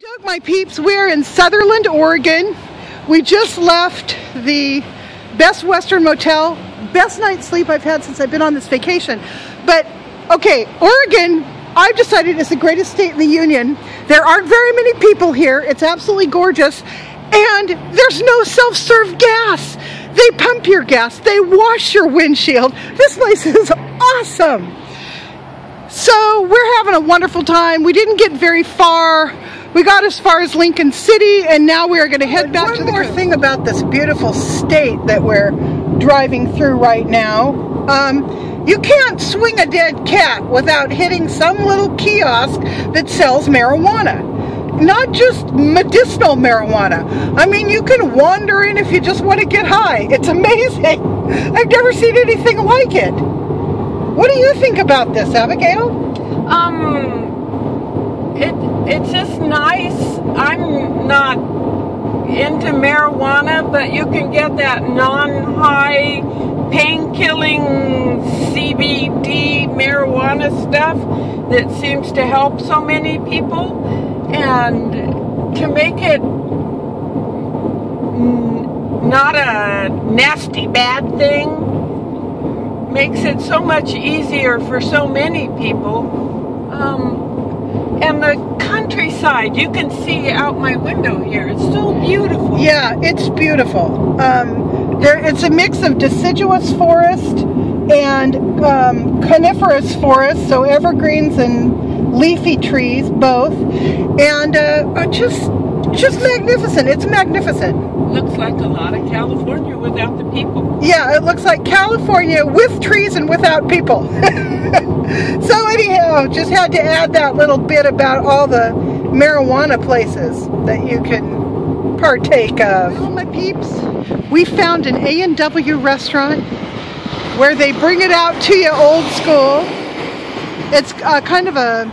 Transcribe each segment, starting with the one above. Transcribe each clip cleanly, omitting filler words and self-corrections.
Doug, my peeps, we're in Sutherlin, Oregon. We just left the Best Western Motel. Best night's sleep I've had since I've been on this vacation. But, okay, Oregon, I've decided is the greatest state in the union. There aren't very many people here. It's absolutely gorgeous. And there's no self-serve gas. They pump your gas. They wash your windshield. This place is awesome. So we're having a wonderful time. We didn't get very far. We got as far as Lincoln City, and now we are going to head back to the One more thing about this beautiful state that we're driving through right now. You can't swing a dead cat without hitting some little kiosk that sells marijuana. Not just medicinal marijuana. I mean, you can wander in if you just want to get high. It's amazing. I've never seen anything like it. What do you think about this, Abigail? It's just nice. I'm not into marijuana, but you can get that non-high, pain-killing CBD marijuana stuff that seems to help so many people. And to make it not a nasty, bad thing makes it so much easier for so many people. And the countryside, you can see out my window here. It's so beautiful. Yeah, it's beautiful. It's a mix of deciduous forest and coniferous forest, so evergreens and leafy trees, both. And just magnificent. It's magnificent. Looks like a lot of California without the people. Yeah, it looks like California with trees and without people. So anyhow, just had to add that little bit about all the marijuana places that you can partake of. Well, my peeps, we found an A&W restaurant where they bring it out to you old school. It's kind of a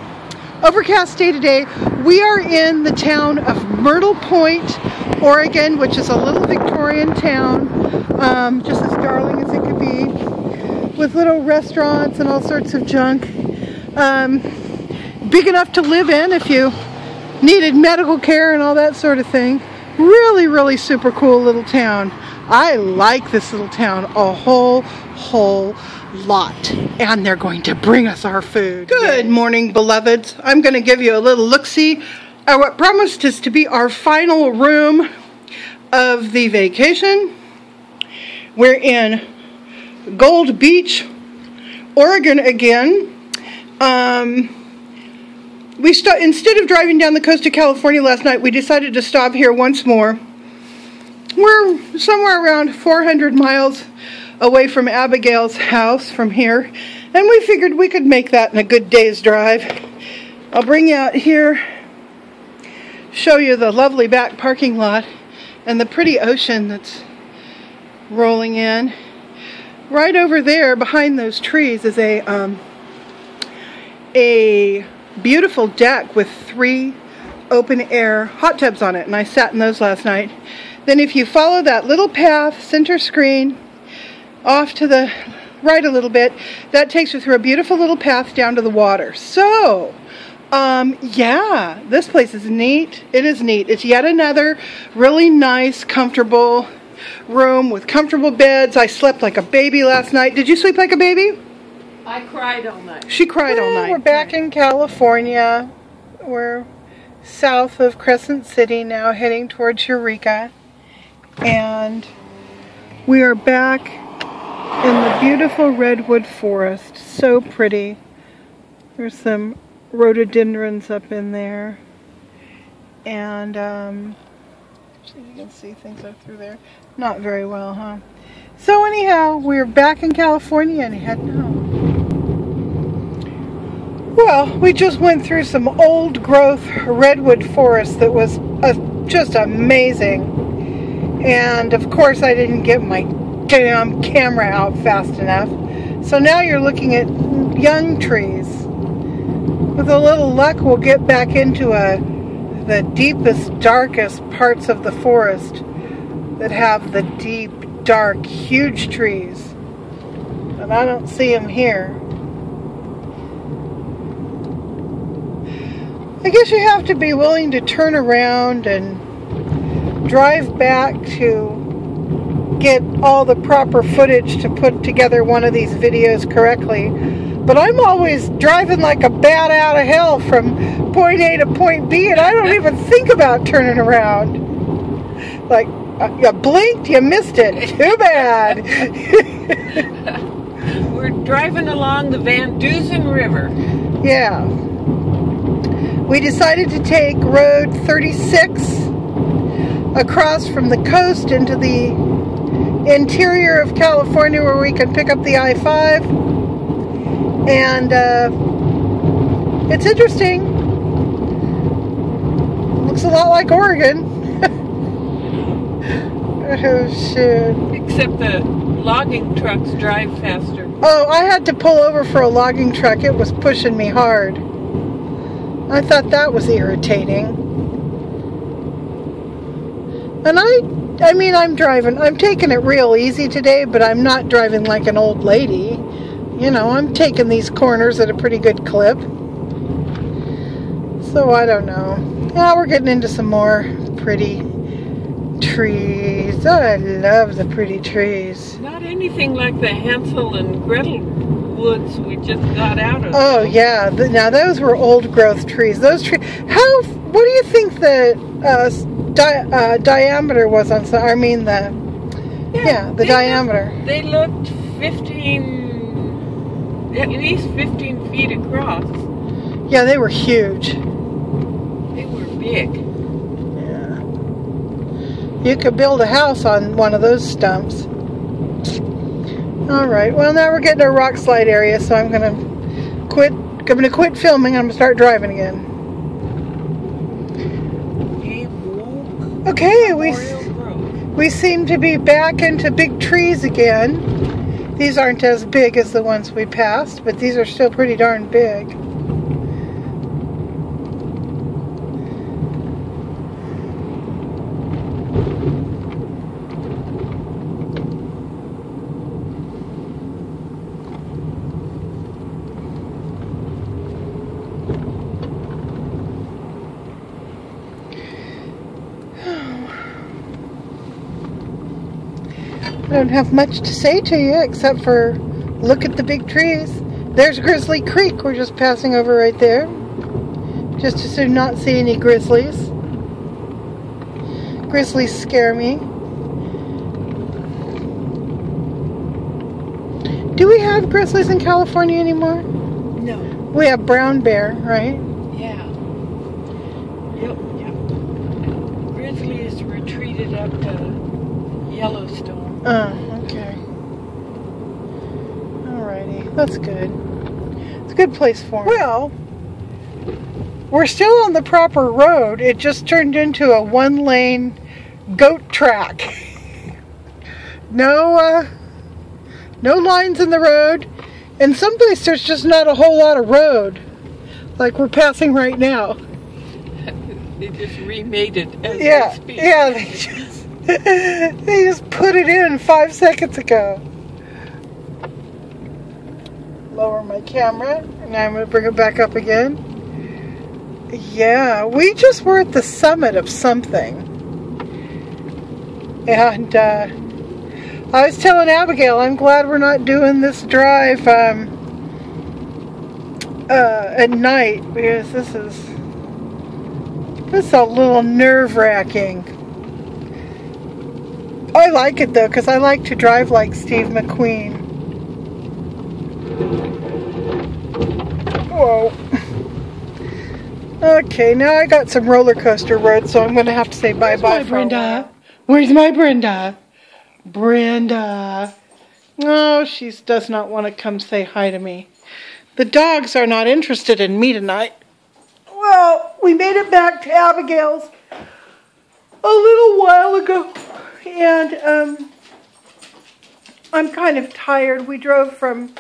overcast day today. We are in the town of Myrtle Point, Oregon, which is a little Victorian town, just as darling as it could be, with little restaurants and all sorts of junk. Big enough to live in if you needed medical care and all that sort of thing. Really, really super cool little town. I like this little town a whole lot. And they're going to bring us our food. Good morning, beloveds. I'm going to give you a little look-see at what promised is to be our final room of the vacation. We're in Gold Beach, Oregon again. Instead of driving down the coast of California last night, we decided to stop here once more. We're somewhere around 400 miles away from Abigail's house from here, and we figured we could make that in a good day's drive. I'll bring you out here, show you the lovely back parking lot and the pretty ocean that's rolling in. Right over there behind those trees is a beautiful deck with 3 open air hot tubs on it, and I sat in those last night. Then if you follow that little path, center screen, off to the right a little bit, that takes you through a beautiful little path down to the water. So, yeah, this place is neat. It is neat. It's yet another really nice, comfortable room with comfortable beds. I slept like a baby last night. Did you sleep like a baby? I cried all night. She cried all night. We're back in California. We're south of Crescent City now, heading towards Eureka. And we are back in the beautiful Redwood Forest. So pretty. There's some rhododendrons up in there. And, so you can see things up through there. Not very well, huh? So anyhow, we're back in California and heading home. Well, we just went through some old growth redwood forest that was just amazing. And of course I didn't get my damn camera out fast enough. So now you're looking at young trees. With a little luck, we'll get back into the deepest, darkest parts of the forest that have the deep, dark, huge trees. And I don't see them here. I guess you have to be willing to turn around and drive back to get all the proper footage to put together one of these videos correctly. But I'm always driving like a bat out of hell from point A to point B, and I don't even think about turning around. Like, you blinked, you missed it. Too bad. We're driving along the Van Dusen River. Yeah. We decided to take Road 36 across from the coast into the interior of California where we can pick up the I-5. And it's interesting. Looks a lot like Oregon. Oh, shit. Except the logging trucks drive faster. Oh, I had to pull over for a logging truck. It was pushing me hard. I thought that was irritating. And I mean, I'm taking it real easy today, but I'm not driving like an old lady. You know, I'm taking these corners at a pretty good clip. So I don't know. Now we're getting into some more pretty trees. I love the pretty trees. Not anything like the Hansel and Gretel woods we just got out of. Oh yeah, now those were old growth trees. Those trees. What do you think the diameter was on? I mean the diameter. They looked at least 15 feet across. Yeah, they were huge. They were big. Yeah. You could build a house on one of those stumps. Alright, well now we're getting to a rock slide area, so I'm gonna quit filming and I'm gonna start driving again. Okay, we seem to be back into big trees again. These aren't as big as the ones we passed, but these are still pretty darn big. I don't have much to say to you except for look at the big trees. There's Grizzly Creek we're just passing over right there. Just as soon not see any grizzlies. Grizzlies scare me. Do we have grizzlies in California anymore? No. We have brown bear, right? Yeah. Yep. Grizzlies retreated up to Yellowstone. Oh, okay. Alrighty, that's good. It's a good place for them. Well, we're still on the proper road. It just turned into a one-lane goat track. No lines in the road. And someplace there's just not a whole lot of road. Like we're passing right now. They just remade it as they speak. Yeah, they just put it in 5 seconds ago. Lower my camera, and now I'm going to bring it back up again. Yeah, we just were at the summit of something. And I was telling Abigail, I'm glad we're not doing this drive at night, because this is a little nerve-wracking. I like it though, because I like to drive like Steve McQueen. Whoa. Okay, now I got some roller coaster road, so I'm going to have to say bye-bye for Brenda. Where's my Brenda? Brenda. Oh, she does not want to come say hi to me. The dogs are not interested in me tonight. Well, we made it back to Abigail's a little while ago. And I'm kind of tired. We drove from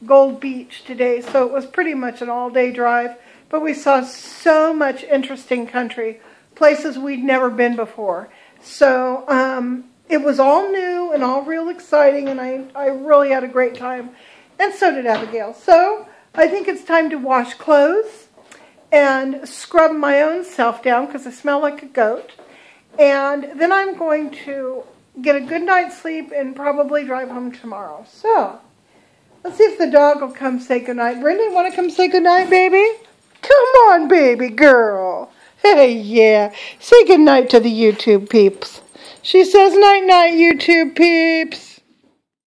Gold Beach today, so it was pretty much an all-day drive. But we saw so much interesting country, places we'd never been before. So it was all new and all real exciting, and I really had a great time. And so did Abigail. So I think it's time to wash clothes and scrub my own self down because I smell like a goat. And then I'm going to get a good night's sleep and probably drive home tomorrow. So, let's see if the dog will come say goodnight. Brenda, want to come say goodnight, baby? Come on, baby girl. Hey, yeah. Say goodnight to the YouTube peeps. She says night-night, YouTube peeps.